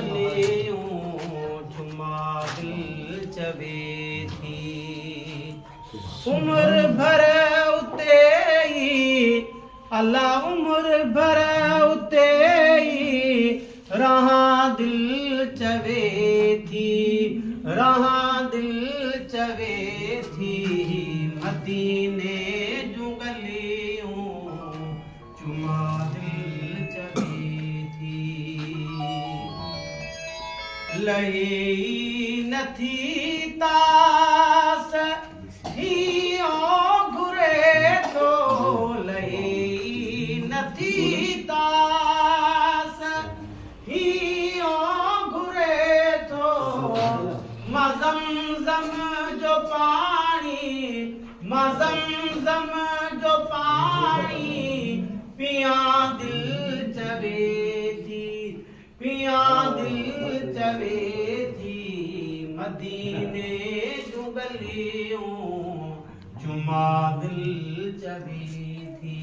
गलियूं जुमा दिल चवे थी उम्र भर उते ही अल्लाह उम्र भर उते ही रहा दिल चवे थी रहा दिल चवे थी मदीने जूं गलियूं जुमा दिल चवे थी लही नथी तास हियो घुरे थो लही नथी तास हियो घुरे थो मज़मज़म जो पाणी मज़मज़म जो पाणी पिया दिल चवे थी पिया दिल चवे थी मदीने जूं गलियूं जुमा दिल चवे थी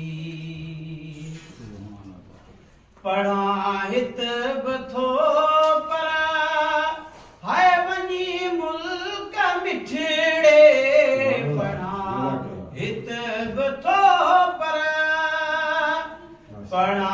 पढ़ा हित बथो पर हाय वनी मुल्क मिठड़े पढ़ा हित बथो पर पढ़ा